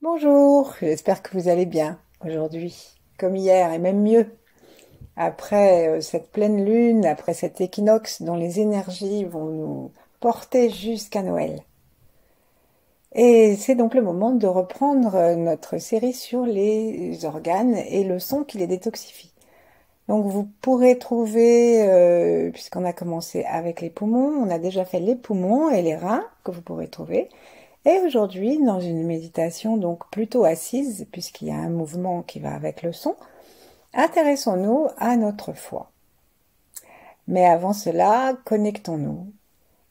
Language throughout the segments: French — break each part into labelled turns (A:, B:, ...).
A: Bonjour, j'espère que vous allez bien aujourd'hui, comme hier et même mieux. Après cette pleine lune, après cet équinoxe dont les énergies vont nous porter jusqu'à Noël. Et c'est donc le moment de reprendre notre série sur les organes et le son qui les détoxifie. Donc vous pourrez trouver, puisqu'on a commencé avec les poumons, on a déjà fait les poumons et les reins que vous pourrez trouver. Et aujourd'hui, dans une méditation donc plutôt assise, puisqu'il y a un mouvement qui va avec le son, intéressons-nous à notre foie. Mais avant cela, connectons-nous,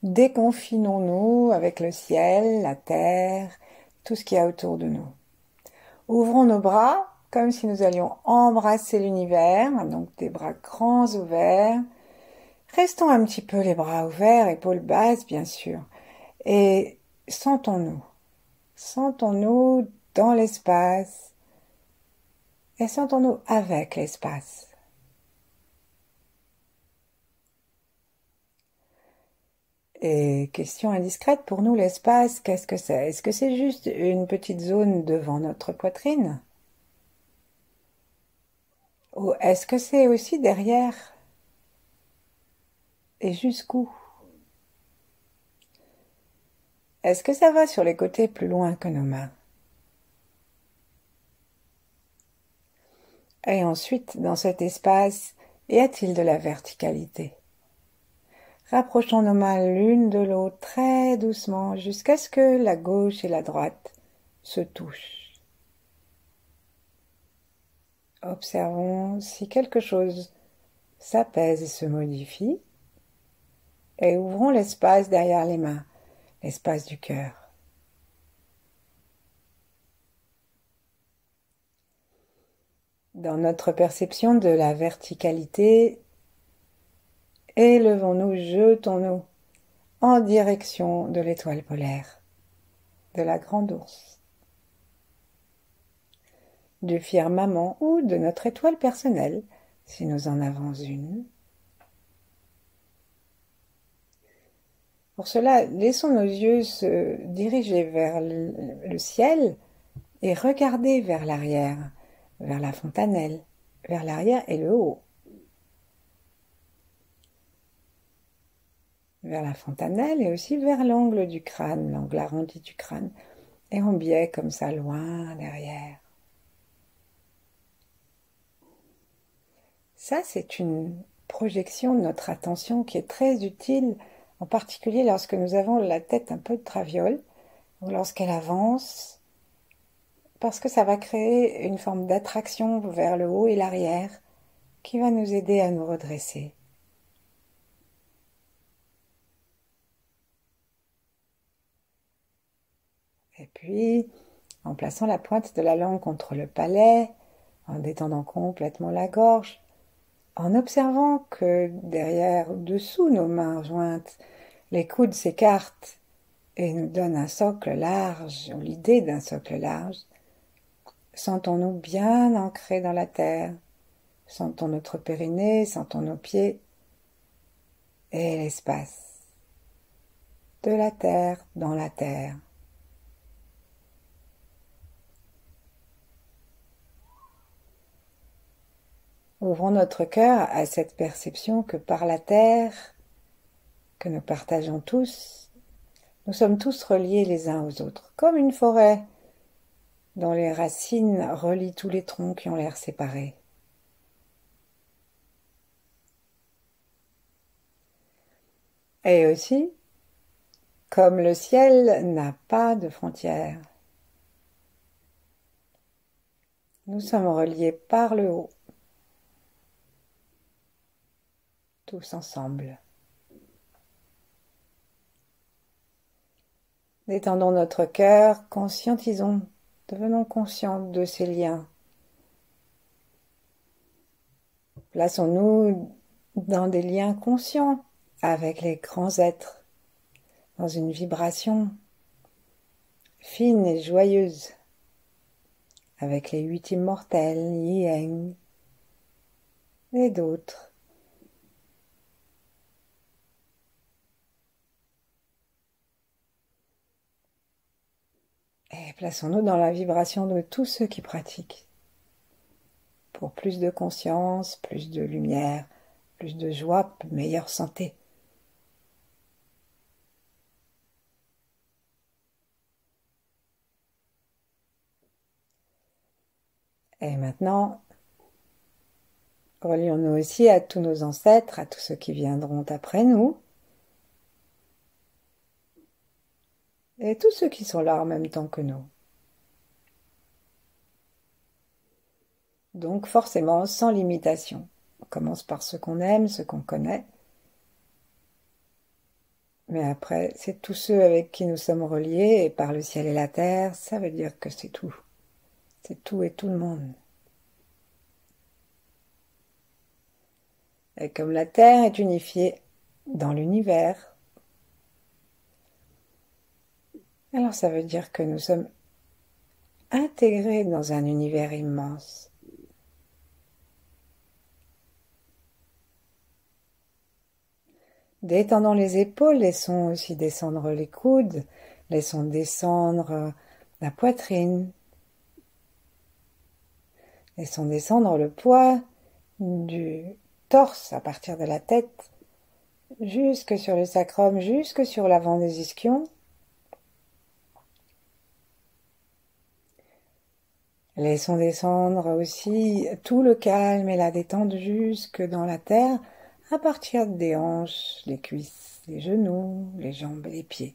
A: déconfinons-nous avec le ciel, la terre, tout ce qu'il y a autour de nous. Ouvrons nos bras comme si nous allions embrasser l'univers, donc des bras grands ouverts. Restons un petit peu les bras ouverts, épaules basses bien sûr, et sentons-nous. Sentons-nous dans l'espace et sentons-nous avec l'espace. Et question indiscrète pour nous, l'espace, qu'est-ce que c'est? Est-ce que c'est juste une petite zone devant notre poitrine? Ou est-ce que c'est aussi derrière? Et jusqu'où? Est-ce que ça va sur les côtés plus loin que nos mains? Et ensuite, dans cet espace, y a-t-il de la verticalité? Rapprochons nos mains l'une de l'autre très doucement jusqu'à ce que la gauche et la droite se touchent. Observons si quelque chose s'apaise et se modifie et ouvrons l'espace derrière les mains, l'espace du cœur. Dans notre perception de la verticalité, élevons-nous, jetons-nous en direction de l'étoile polaire, de la grande ours, du firmament ou de notre étoile personnelle, si nous en avons une. Pour cela, laissons nos yeux se diriger vers le ciel et regarder vers l'arrière, vers la fontanelle, vers l'arrière et le haut. Vers la fontanelle et aussi vers l'angle du crâne, l'angle arrondi du crâne, et en biais comme ça, loin derrière. Ça, c'est une projection de notre attention qui est très utile, en particulier lorsque nous avons la tête un peu de traviole, ou lorsqu'elle avance, parce que ça va créer une forme d'attraction vers le haut et l'arrière qui va nous aider à nous redresser. Et puis, en plaçant la pointe de la langue contre le palais, en détendant complètement la gorge, en observant que derrière, dessous nos mains jointes, les coudes s'écartent et nous donnent un socle large, ou l'idée d'un socle large, sentons-nous bien ancrés dans la terre, sentons notre périnée, sentons nos pieds et l'espace de la terre dans la terre. Ouvrons notre cœur à cette perception que par la terre, que nous partageons tous, nous sommes tous reliés les uns aux autres, comme une forêt dont les racines relient tous les troncs qui ont l'air séparés. Et aussi, comme le ciel n'a pas de frontières, nous sommes reliés par le haut, tous ensemble. Détendons notre cœur, conscientisons, devenons conscients de ces liens. Plaçons-nous dans des liens conscients avec les grands êtres, dans une vibration fine et joyeuse, avec les 8 immortels, Yi et d'autres. Et plaçons-nous dans la vibration de tous ceux qui pratiquent, pour plus de conscience, plus de lumière, plus de joie, meilleure santé. Et maintenant, relions-nous aussi à tous nos ancêtres, à tous ceux qui viendront après nous, et tous ceux qui sont là en même temps que nous. Donc forcément, sans limitation. On commence par ce qu'on aime, ce qu'on connaît. Mais après, c'est tous ceux avec qui nous sommes reliés, et par le ciel et la terre, ça veut dire que c'est tout. C'est tout et tout le monde. Et comme la terre est unifiée dans l'univers, alors ça veut dire que nous sommes intégrés dans un univers immense. Détendons les épaules, laissons aussi descendre les coudes, laissons descendre la poitrine, laissons descendre le poids du torse à partir de la tête, jusque sur le sacrum, jusque sur l'avant des ischions. Laissons descendre aussi tout le calme et la détente jusque dans la terre, à partir des hanches, les cuisses, les genoux, les jambes et les pieds.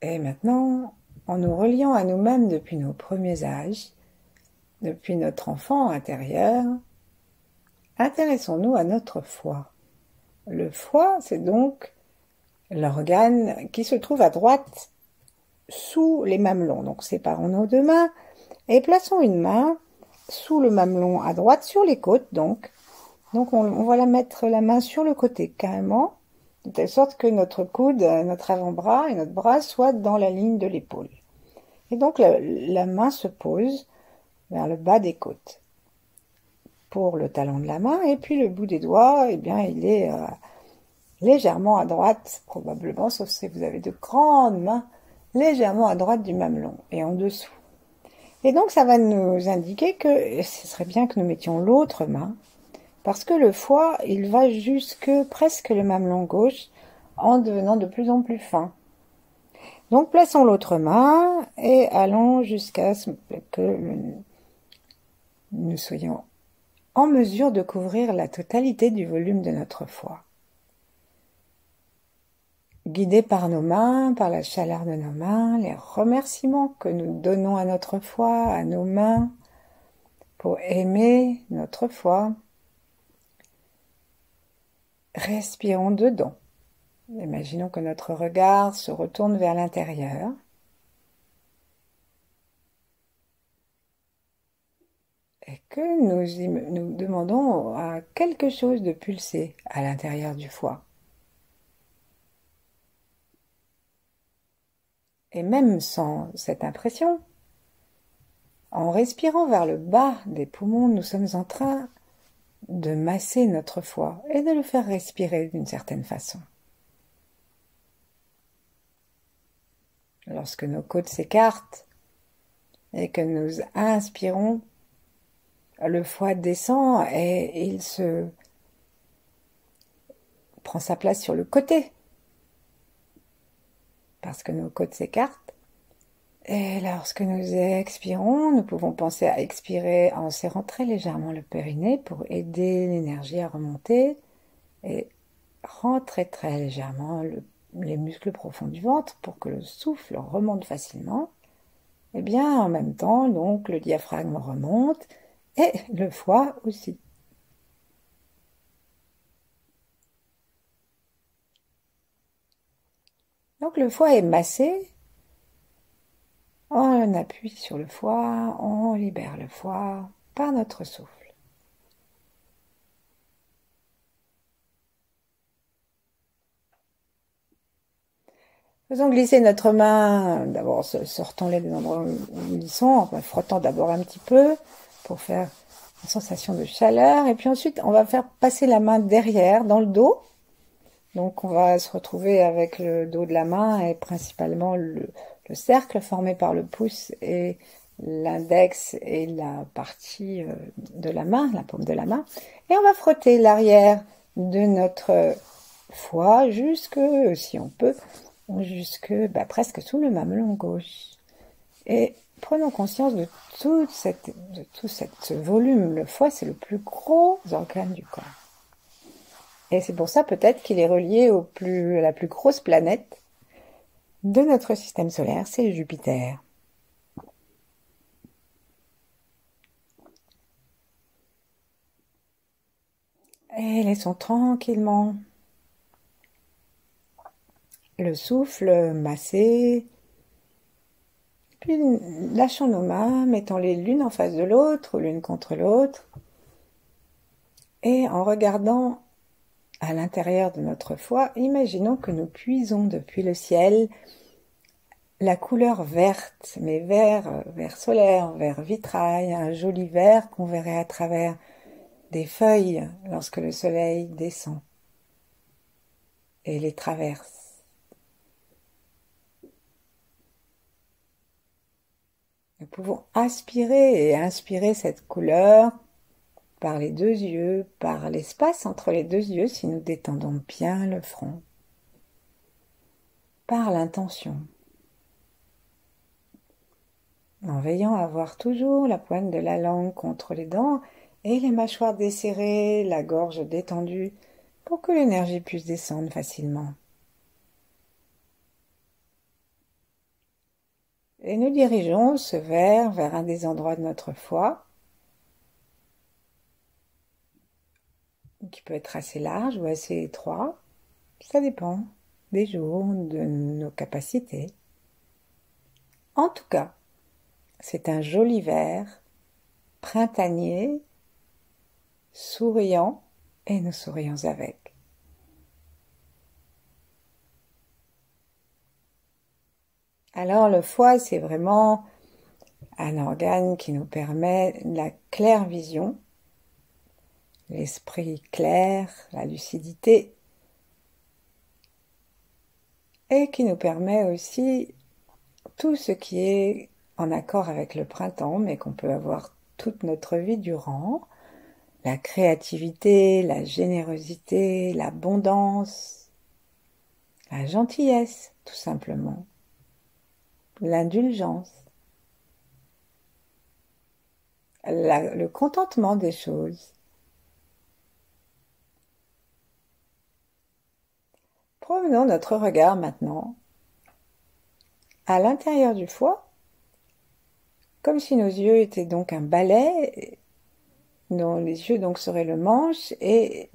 A: Et maintenant, en nous reliant à nous-mêmes depuis nos premiers âges, depuis notre enfant intérieur, intéressons-nous à notre foie. Le foie, c'est donc l'organe qui se trouve à droite sous les mamelons. Donc séparons nos deux mains et plaçons une main sous le mamelon à droite sur les côtes. Donc on va mettre la main sur le côté carrément, de telle sorte que notre coude, notre avant-bras et notre bras soient dans la ligne de l'épaule. Et donc la main se pose vers le bas des côtes pour le talon de la main, et puis le bout des doigts, eh bien, il est légèrement à droite, probablement, sauf si vous avez de grandes mains, légèrement à droite du mamelon et en dessous. Et donc ça va nous indiquer que ce serait bien que nous mettions l'autre main, parce que le foie, il va jusque presque le mamelon gauche, en devenant de plus en plus fin. Donc plaçons l'autre main et allons jusqu'à ce que nous soyons en mesure de couvrir la totalité du volume de notre foie. Guidés par nos mains, par la chaleur de nos mains, les remerciements que nous donnons à notre foie, à nos mains, pour aimer notre foie, respirons dedans. Imaginons que notre regard se retourne vers l'intérieur. Et que nous demandons à quelque chose de pulser à l'intérieur du foie. Et même sans cette impression, en respirant vers le bas des poumons, nous sommes en train de masser notre foie et de le faire respirer d'une certaine façon. Lorsque nos côtes s'écartent et que nous inspirons, le foie descend et il se prend sa place sur le côté parce que nos côtes s'écartent. Et lorsque nous expirons, nous pouvons penser à expirer en serrant très légèrement le périnée pour aider l'énergie à remonter et rentrer très légèrement les muscles profonds du ventre pour que le souffle remonte facilement. Et bien en même temps, donc le diaphragme remonte et le foie aussi. Donc le foie est massé. On appuie sur le foie, on libère le foie par notre souffle. Faisons glisser notre main, d'abord sortons-les des endroits où ils sont, en frottant d'abord un petit peu pour faire une sensation de chaleur, et puis ensuite on va faire passer la main derrière, dans le dos, Donc on va se retrouver avec le dos de la main et principalement le cercle formé par le pouce et l'index et la partie de la main, la paume de la main. Et on va frotter l'arrière de notre foie jusque, si on peut, jusque presque sous le mamelon gauche. Et prenons conscience de tout ce volume. Le foie, c'est le plus gros organe du corps. Et c'est pour ça peut-être qu'il est relié à la plus grosse planète de notre système solaire, c'est Jupiter. Et laissons tranquillement le souffle masser. Puis lâchons nos mains, mettons-les l'une en face de l'autre ou l'une contre l'autre. Et en regardant à l'intérieur de notre foie, imaginons que nous puisons depuis le ciel la couleur verte, mais vert solaire, vert vitrail, un joli vert qu'on verrait à travers des feuilles lorsque le soleil descend et les traverse. Nous pouvons aspirer et inspirer cette couleur par les deux yeux, par l'espace entre les deux yeux si nous détendons bien le front, par l'intention, en veillant à avoir toujours la pointe de la langue contre les dents et les mâchoires desserrées, la gorge détendue, pour que l'énergie puisse descendre facilement. Et nous dirigeons ce verre vers un des endroits de notre foie, qui peut être assez large ou assez étroit, ça dépend des jours, de nos capacités. En tout cas, c'est un joli verre, printanier, souriant, et nous sourions avec. Alors le foie, c'est vraiment un organe qui nous permet la claire vision, l'esprit clair, la lucidité, et qui nous permet aussi tout ce qui est en accord avec le printemps, mais qu'on peut avoir toute notre vie durant, la créativité, la générosité, l'abondance, la gentillesse, tout simplement, l'indulgence, le contentement des choses. Promenons notre regard maintenant à l'intérieur du foie, comme si nos yeux étaient donc un balai, dont les yeux donc seraient le manche, et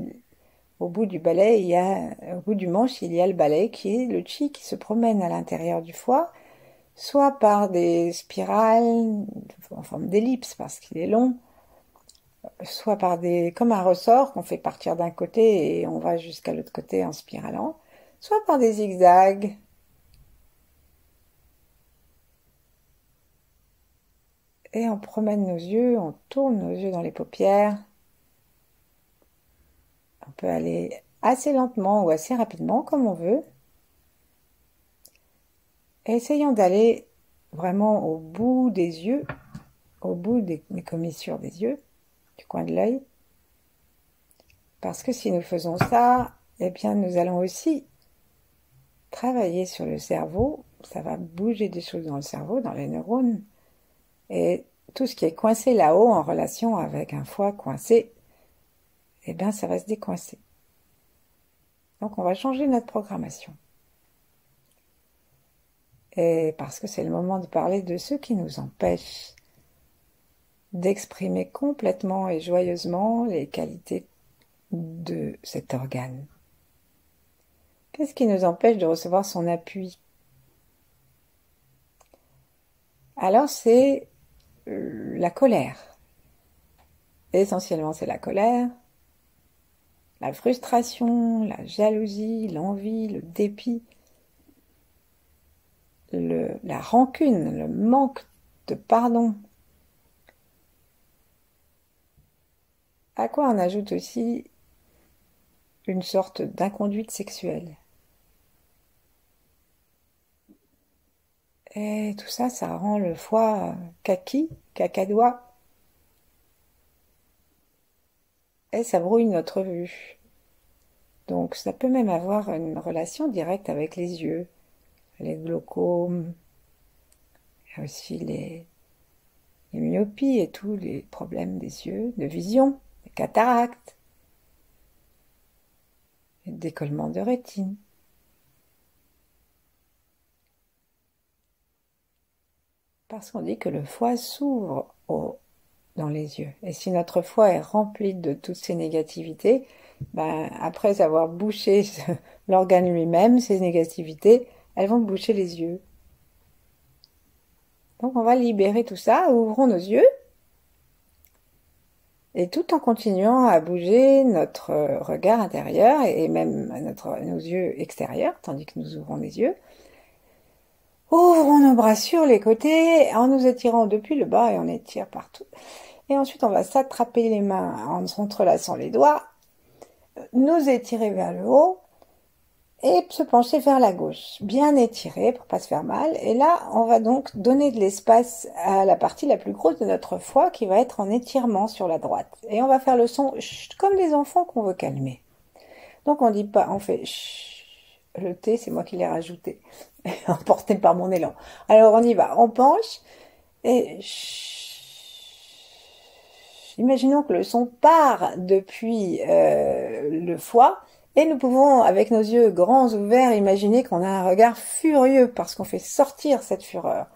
A: au bout du manche, il y a le balai qui est le chi qui se promène à l'intérieur du foie, soit par des spirales en forme d'ellipse parce qu'il est long, soit par comme un ressort qu'on fait partir d'un côté et on va jusqu'à l'autre côté en spiralant, soit par des zigzags. Et on promène nos yeux, on tourne nos yeux dans les paupières. On peut aller assez lentement ou assez rapidement, comme on veut. Et essayons d'aller vraiment au bout des yeux, au bout des commissures des yeux, du coin de l'œil. Parce que si nous faisons ça, eh bien nous allons aussi travailler sur le cerveau. Ça va bouger des choses dans le cerveau, dans les neurones. Et tout ce qui est coincé là-haut en relation avec un foie coincé, eh bien ça va se décoincer. Donc on va changer notre programmation. Et parce que c'est le moment de parler de ce qui nous empêche d'exprimer complètement et joyeusement les qualités de cet organe. Qu'est-ce qui nous empêche de recevoir son appui? Alors c'est la colère. Essentiellement c'est la colère, la frustration, la jalousie, l'envie, le dépit, la rancune, le manque de pardon. À quoi on ajoute aussi une sorte d'inconduite sexuelle. Et tout ça, ça rend le foie kaki, cacadois, et ça brouille notre vue. Donc ça peut même avoir une relation directe avec les yeux, les glaucomes, il y a aussi les myopies et tous les problèmes des yeux, de vision, les cataractes, les décollements de rétine. Parce qu'on dit que le foie s'ouvre dans les yeux. Et si notre foie est rempli de toutes ces négativités, ben, après avoir bouché l'organe lui-même, ces négativités, elles vont boucher les yeux. Donc on va libérer tout ça, ouvrons nos yeux, et tout en continuant à bouger notre regard intérieur et même nos yeux extérieurs, tandis que nous ouvrons les yeux. Ouvrons nos bras sur les côtés en nous étirant depuis le bas et on étire partout. Et ensuite, on va s'attraper les mains en s'entrelaçant les doigts, nous étirer vers le haut et se pencher vers la gauche. Bien étirer pour pas se faire mal. Et là, on va donc donner de l'espace à la partie la plus grosse de notre foie qui va être en étirement sur la droite. Et on va faire le son chut, comme des enfants qu'on veut calmer. Donc on dit pas, on fait chut. Le T, c'est moi qui l'ai rajouté, emporté par mon élan. Alors on y va, on penche et imaginons que le son part depuis le foie et nous pouvons, avec nos yeux grands ouverts, imaginer qu'on a un regard furieux parce qu'on fait sortir cette fureur.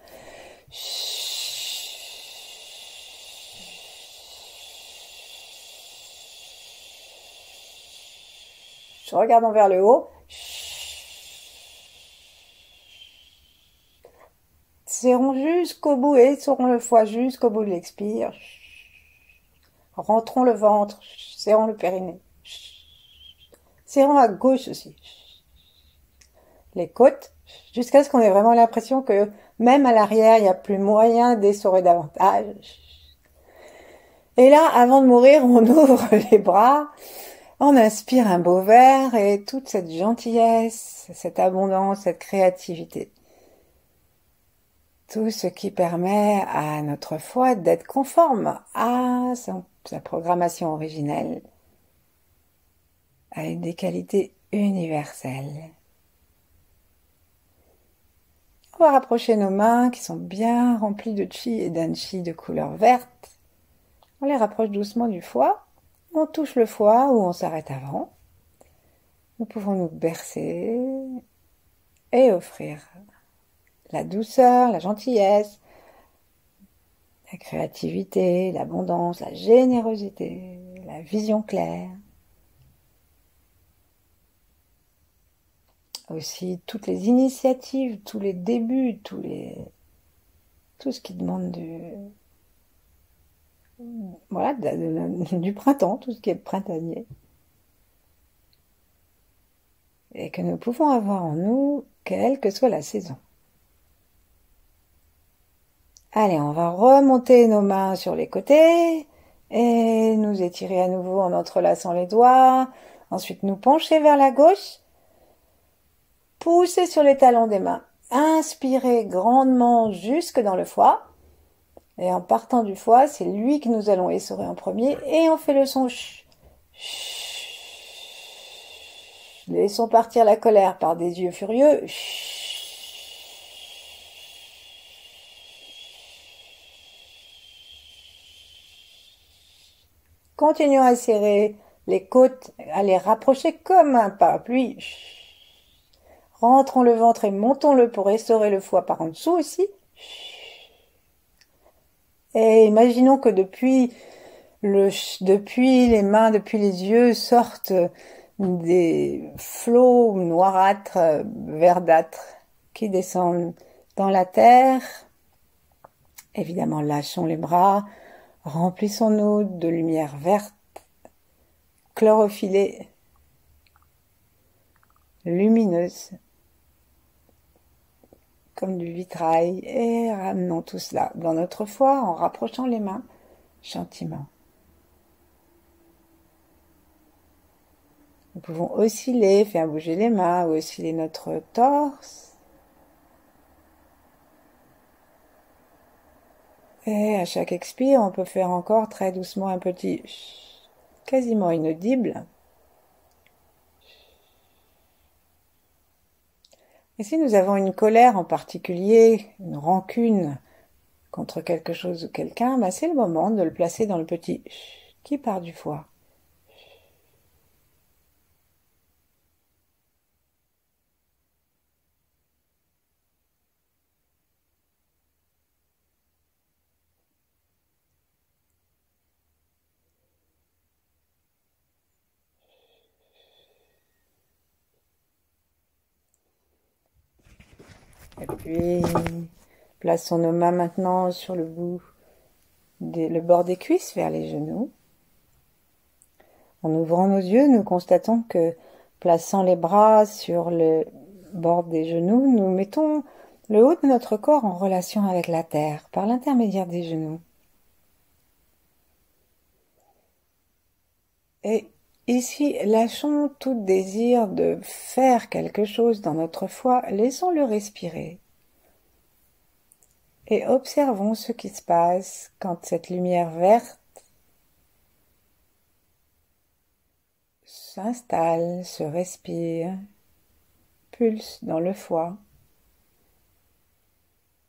A: Regardons vers le haut. Serrons jusqu'au bout et serrons le foie jusqu'au bout de l'expire. Rentrons le ventre, serrons le périnée. Serrons à gauche aussi. Les côtes, jusqu'à ce qu'on ait vraiment l'impression que même à l'arrière, il n'y a plus moyen d'essorer davantage. Et là, avant de mourir, on ouvre les bras, on inspire un beau verre et toute cette gentillesse, cette abondance, cette créativité. Tout ce qui permet à notre foie d'être conforme à sa programmation originelle, avec des qualités universelles. On va rapprocher nos mains qui sont bien remplies de chi et d'anchi de couleur verte. On les rapproche doucement du foie. On touche le foie ou on s'arrête avant. Nous pouvons nous bercer et offrir la douceur, la gentillesse, la créativité, l'abondance, la générosité, la vision claire. Aussi toutes les initiatives, tous les débuts, tout ce qui demande du printemps, tout ce qui est printanier. Et que nous pouvons avoir en nous, quelle que soit la saison. Allez, on va remonter nos mains sur les côtés et nous étirer à nouveau en entrelaçant les doigts. Ensuite, nous pencher vers la gauche. Pousser sur les talons des mains. Inspirez grandement jusque dans le foie. Et en partant du foie, c'est lui que nous allons essorer en premier. Et on fait le son ch. Laissons partir la colère par des yeux furieux. Continuons à serrer les côtes, à les rapprocher comme un parapluie. Rentrons le ventre et montons-le pour essorer le foie par en dessous aussi. Et imaginons que depuis les mains, depuis les yeux sortent des flots noirâtres, verdâtres qui descendent dans la terre. Évidemment, lâchons les bras, remplissons-nous de lumière verte, chlorophyllée, lumineuse, comme du vitrail, et ramenons tout cela dans notre foie en rapprochant les mains gentiment. Nous pouvons osciller, faire bouger les mains ou osciller notre torse. Et à chaque expire, on peut faire encore très doucement un petit quasiment inaudible. Et si nous avons une colère en particulier, une rancune contre quelque chose ou quelqu'un, c'est le moment de le placer dans le petit qui part du foie. Et puis, plaçons nos mains maintenant sur le bord des cuisses vers les genoux. En ouvrant nos yeux, nous constatons que, plaçant les bras sur le bord des genoux, nous mettons le haut de notre corps en relation avec la terre par l'intermédiaire des genoux. Et ici, lâchons tout désir de faire quelque chose dans notre foie, laissons-le respirer. Et observons ce qui se passe quand cette lumière verte s'installe, se respire, pulse dans le foie.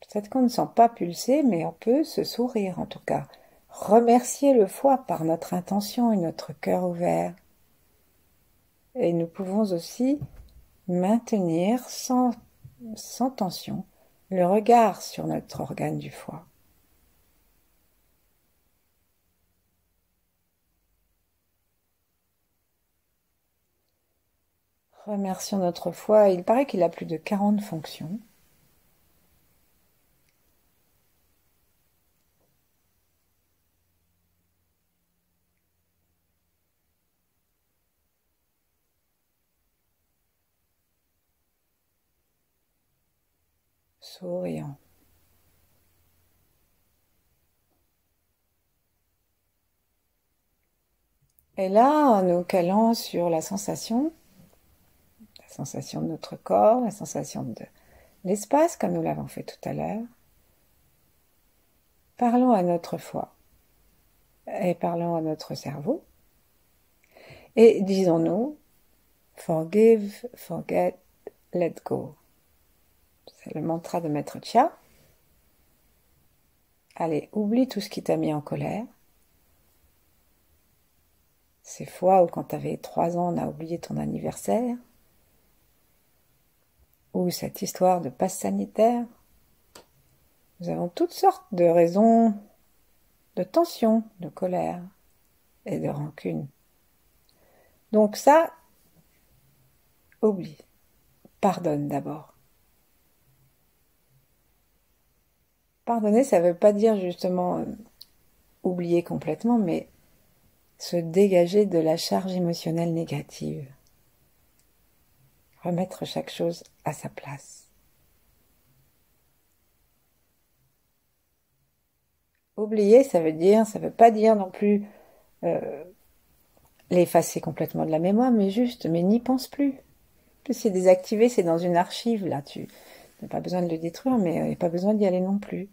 A: Peut-être qu'on ne sent pas pulser, mais on peut se sourire en tout cas. Remercier le foie par notre intention et notre cœur ouvert. Et nous pouvons aussi maintenir sans tension le regard sur notre organe du foie. Remercions notre foie. Il paraît qu'il a plus de 40 fonctions. Souriant. Et là, en nous calant sur la sensation de notre corps, la sensation de l'espace, comme nous l'avons fait tout à l'heure, parlons à notre foie et parlons à notre cerveau et disons-nous forgive, forget, let go. C'est le mantra de Maître Chia. Allez, oublie tout ce qui t'a mis en colère. Ces fois où quand tu avais 3 ans, on a oublié ton anniversaire. Ou cette histoire de passe sanitaire. Nous avons toutes sortes de raisons de tension, de colère et de rancune. Donc ça, oublie. Pardonne d'abord. Pardonner, ça ne veut pas dire justement oublier complètement, mais se dégager de la charge émotionnelle négative. Remettre chaque chose à sa place. Oublier, ça veut pas dire non plus l'effacer complètement de la mémoire, mais n'y pense plus. Plus c'est désactivé, c'est dans une archive, là, tu n'as pas besoin de le détruire, mais il n'y a pas besoin d'y aller non plus.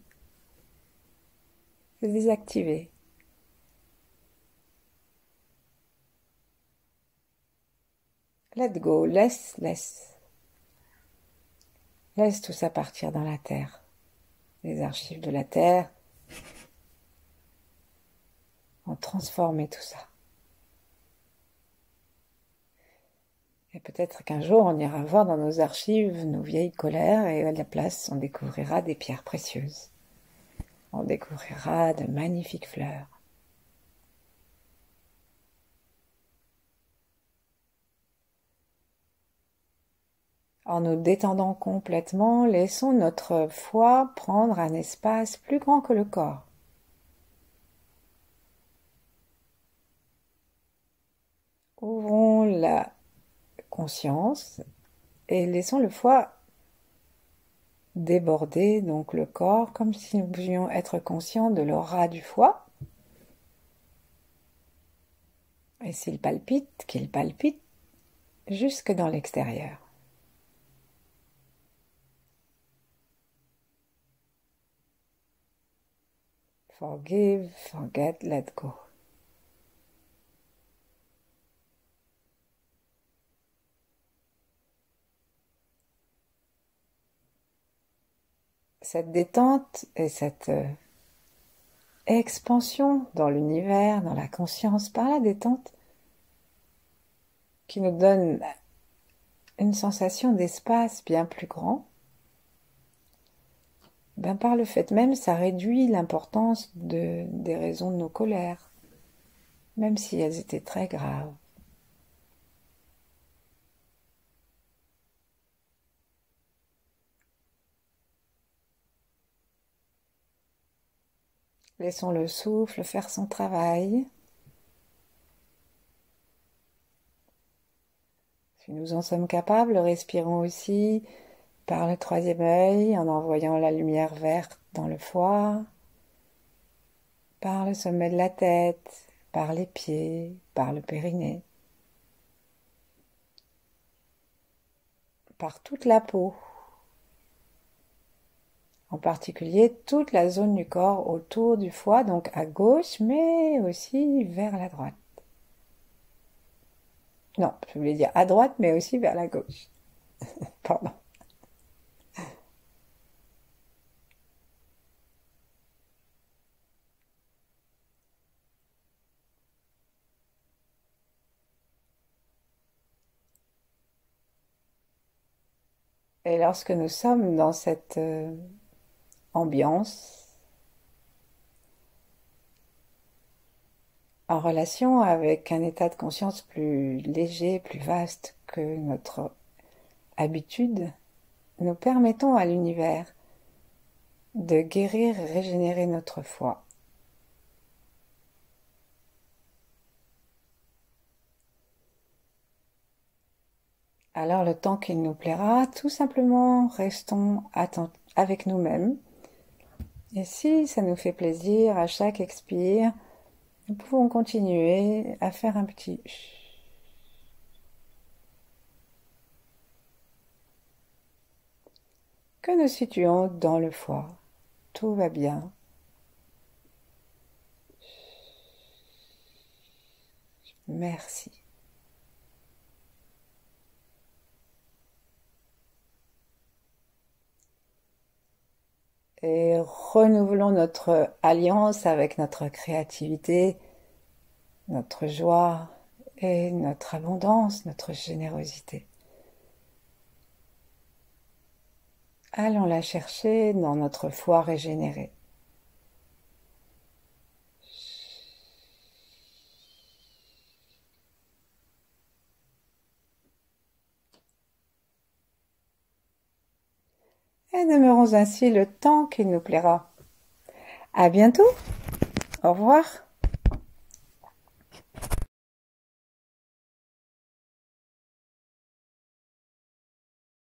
A: C'est désactivé. Let go, laisse. Laisse tout ça partir dans la terre. Les archives de la terre ont transformé tout ça. Et peut-être qu'un jour, on ira voir dans nos archives nos vieilles colères et à la place, on découvrira des pierres précieuses. On découvrira de magnifiques fleurs. En nous détendant complètement, laissons notre foie prendre un espace plus grand que le corps. Ouvrons la conscience et laissons le foie déborder, donc le corps, comme si nous pouvions être conscients de l'aura du foie. Et s'il palpite, qu'il palpite, jusque dans l'extérieur. Forgive, forget, let go. Cette détente et cette expansion dans l'univers, dans la conscience, par la détente, qui nous donne une sensation d'espace bien plus grand, ben par le fait même, ça réduit l'importance des raisons de nos colères, même si elles étaient très graves. Laissons le souffle faire son travail. Si nous en sommes capables, respirons aussi par le troisième œil en envoyant la lumière verte dans le foie, par le sommet de la tête, par les pieds, par le périnée, par toute la peau, en particulier toute la zone du corps autour du foie, donc à gauche, mais aussi vers la droite. Non, je voulais dire à droite, mais aussi vers la gauche. Pardon. Et lorsque nous sommes dans cette ambiance, en relation avec un état de conscience plus léger, plus vaste que notre habitude, nous permettons à l'univers de guérir et régénérer notre foi. Alors le temps qu'il nous plaira, tout simplement restons avec nous-mêmes. Et si ça nous fait plaisir, à chaque expire, nous pouvons continuer à faire un petit que nous situons dans le foie. Tout va bien. Merci. Et renouvelons notre alliance avec notre créativité, notre joie et notre abondance, notre générosité. Allons la chercher dans notre foi régénérée. Et demeurons ainsi le temps qu'il nous plaira. À bientôt. Au revoir.